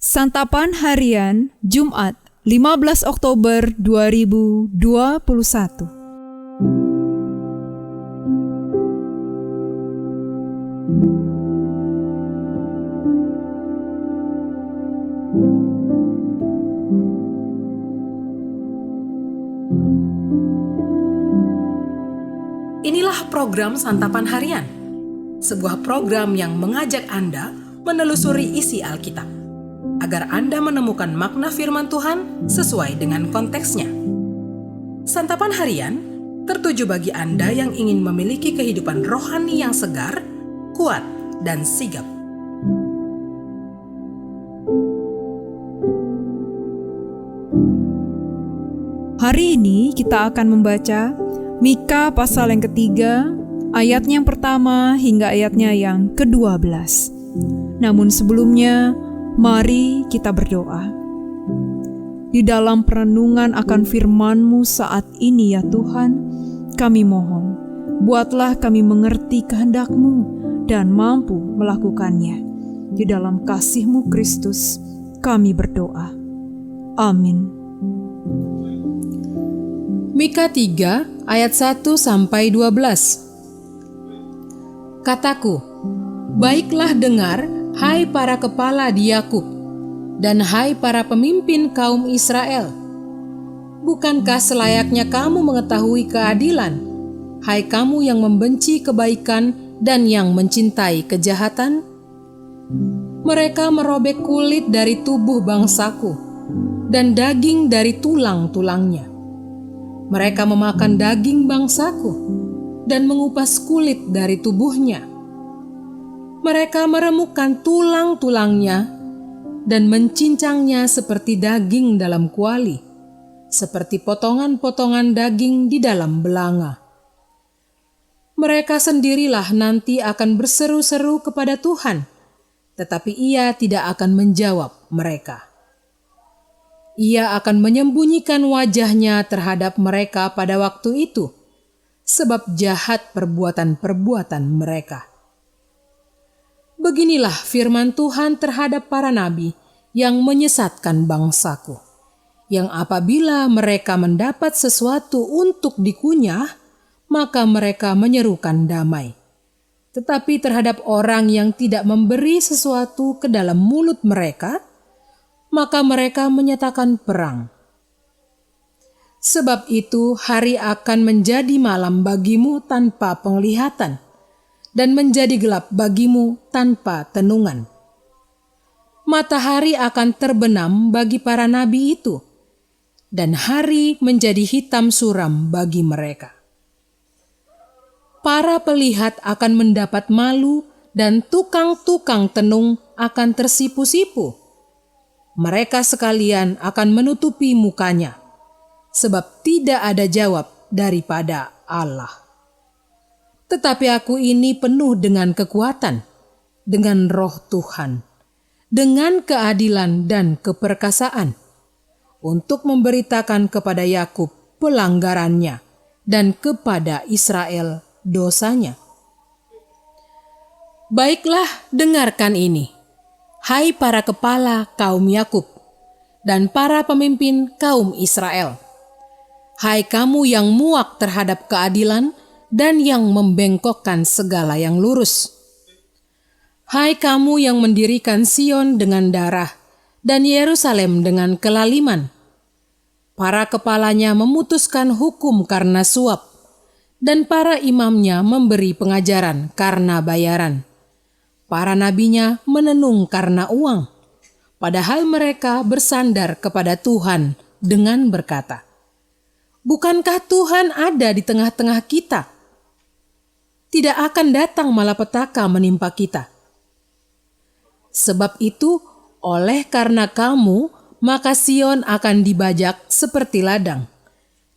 Santapan Harian Jumat 15 Oktober 2021. Inilah program Santapan Harian, sebuah program yang mengajak Anda menelusuri isi Alkitab, agar Anda menemukan makna firman Tuhan sesuai dengan konteksnya. Santapan Harian tertuju bagi Anda yang ingin memiliki kehidupan rohani yang segar, kuat, dan sigap. Hari ini kita akan membaca Mika pasal yang ketiga, ayatnya yang pertama hingga ayatnya yang ke-12. Namun sebelumnya, mari kita berdoa. Di dalam perenungan akan firman-Mu saat ini ya Tuhan, kami mohon, buatlah kami mengerti kehendak-Mu dan mampu melakukannya. Di dalam kasih-Mu Kristus, kami berdoa. Amin. Mika 3 ayat 1-12. Kataku, baiklah dengar, hai para kepala di Yakub, dan hai para pemimpin kaum Israel. Bukankah selayaknya kamu mengetahui keadilan, hai kamu yang membenci kebaikan dan yang mencintai kejahatan? Mereka merobek kulit dari tubuh bangsaku, dan daging dari tulang-tulangnya. Mereka memakan daging bangsaku dan mengupas kulit dari tubuhnya. Mereka meremukkan tulang-tulangnya dan mencincangnya seperti daging dalam kuali, seperti potongan-potongan daging di dalam belanga. Mereka sendirilah nanti akan berseru-seru kepada Tuhan, tetapi Ia tidak akan menjawab mereka. Ia akan menyembunyikan wajahnya terhadap mereka pada waktu itu, sebab jahat perbuatan-perbuatan mereka. Beginilah firman Tuhan terhadap para nabi yang menyesatkan bangsaku, yang apabila mereka mendapat sesuatu untuk dikunyah, maka mereka menyerukan damai. Tetapi terhadap orang yang tidak memberi sesuatu ke dalam mulut mereka, maka mereka menyatakan perang. Sebab itu hari akan menjadi malam bagimu tanpa penglihatan, dan menjadi gelap bagimu tanpa tenungan. Matahari akan terbenam bagi para nabi itu, dan hari menjadi hitam suram bagi mereka. Para pelihat akan mendapat malu, dan tukang-tukang tenung akan tersipu-sipu. Mereka sekalian akan menutupi mukanya, sebab tidak ada jawab daripada Allah. Tetapi aku ini penuh dengan kekuatan, dengan roh Tuhan, dengan keadilan dan keperkasaan, untuk memberitakan kepada Yakub pelanggarannya dan kepada Israel dosanya. Baiklah, dengarkan ini, hai para kepala kaum Yakub dan para pemimpin kaum Israel. Hai kamu yang muak terhadap keadilan dan yang membengkokkan segala yang lurus. Hai kamu yang mendirikan Sion dengan darah dan Yerusalem dengan kelaliman. Para kepalanya memutuskan hukum karena suap, dan para imamnya memberi pengajaran karena bayaran. Para nabinya menenung karena uang, padahal mereka bersandar kepada Tuhan dengan berkata, bukankah Tuhan ada di tengah-tengah kita? Tidak akan datang malapetaka menimpa kita. Sebab itu, oleh karena kamu, maka Sion akan dibajak seperti ladang,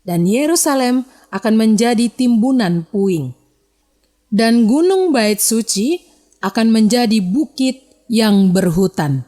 dan Yerusalem akan menjadi timbunan puing, dan gunung bait suci akan menjadi bukit yang berhutan.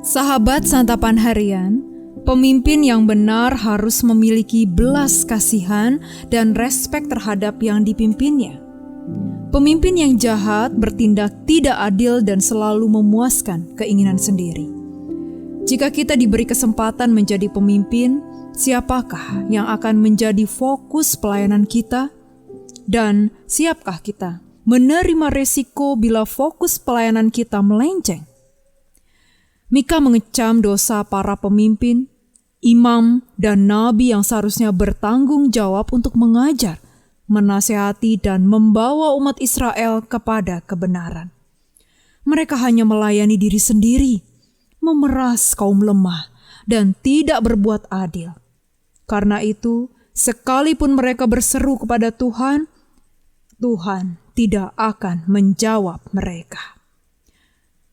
Sahabat santapan harian, pemimpin yang benar harus memiliki belas kasihan dan respek terhadap yang dipimpinnya. Pemimpin yang jahat bertindak tidak adil dan selalu memuaskan keinginan sendiri. Jika kita diberi kesempatan menjadi pemimpin, siapakah yang akan menjadi fokus pelayanan kita? Dan siapkah kita menerima resiko bila fokus pelayanan kita melenceng? Mika mengecam dosa para pemimpin, imam, dan nabi yang seharusnya bertanggung jawab untuk mengajar, menasihati, dan membawa umat Israel kepada kebenaran. Mereka hanya melayani diri sendiri, memeras kaum lemah, dan tidak berbuat adil. Karena itu, sekalipun mereka berseru kepada Tuhan, Tuhan tidak akan menjawab mereka.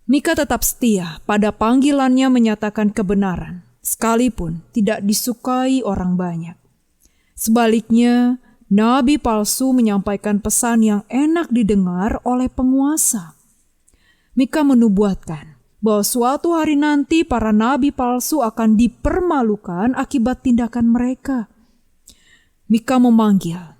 Mika tetap setia pada panggilannya menyatakan kebenaran, sekalipun tidak disukai orang banyak. Sebaliknya, nabi palsu menyampaikan pesan yang enak didengar oleh penguasa. Mika menubuatkan bahwa suatu hari nanti para nabi palsu akan dipermalukan akibat tindakan mereka. Mika memanggil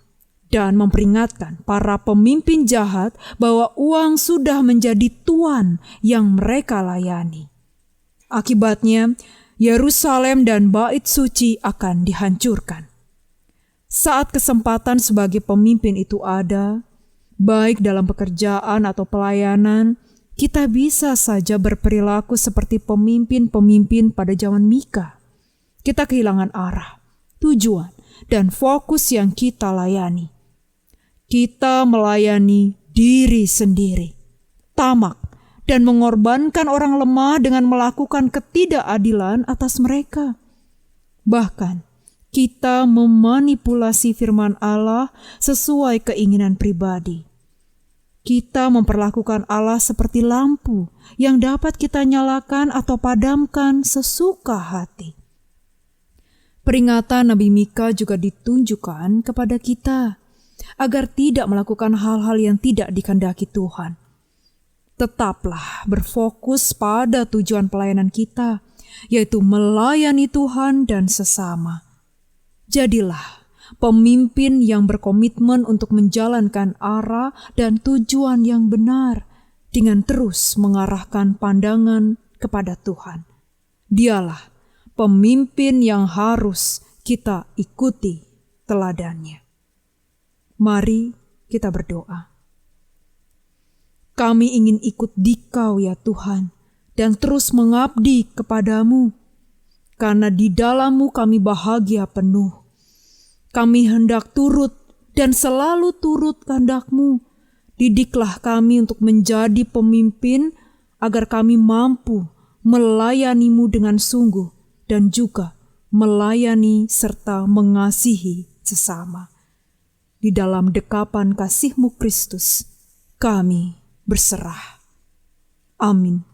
dan memperingatkan para pemimpin jahat bahwa uang sudah menjadi tuan yang mereka layani. Akibatnya, Yerusalem dan Bait Suci akan dihancurkan. Saat kesempatan sebagai pemimpin itu ada, baik dalam pekerjaan atau pelayanan, kita bisa saja berperilaku seperti pemimpin-pemimpin pada zaman Mika. Kita kehilangan arah, tujuan, dan fokus yang kita layani. Kita melayani diri sendiri, tamak, dan mengorbankan orang lemah dengan melakukan ketidakadilan atas mereka. Bahkan, kita memanipulasi firman Allah sesuai keinginan pribadi. Kita memperlakukan Allah seperti lampu yang dapat kita nyalakan atau padamkan sesuka hati. Peringatan Nabi Mika juga ditunjukkan kepada kita agar tidak melakukan hal-hal yang tidak dikehendaki Tuhan. Tetaplah berfokus pada tujuan pelayanan kita, yaitu melayani Tuhan dan sesama. Jadilah pemimpin yang berkomitmen untuk menjalankan arah dan tujuan yang benar dengan terus mengarahkan pandangan kepada Tuhan. Dialah pemimpin yang harus kita ikuti teladannya. Mari kita berdoa. Kami ingin ikut Dikau ya Tuhan dan terus mengabdi kepadamu. Karena di dalam-Mu kami bahagia penuh. Kami hendak turut dan selalu turut kehendak-Mu. Didiklah kami untuk menjadi pemimpin agar kami mampu melayani-Mu dengan sungguh dan juga melayani serta mengasihi sesama. Di dalam dekapan kasih-Mu Kristus, kami berserah. Amin.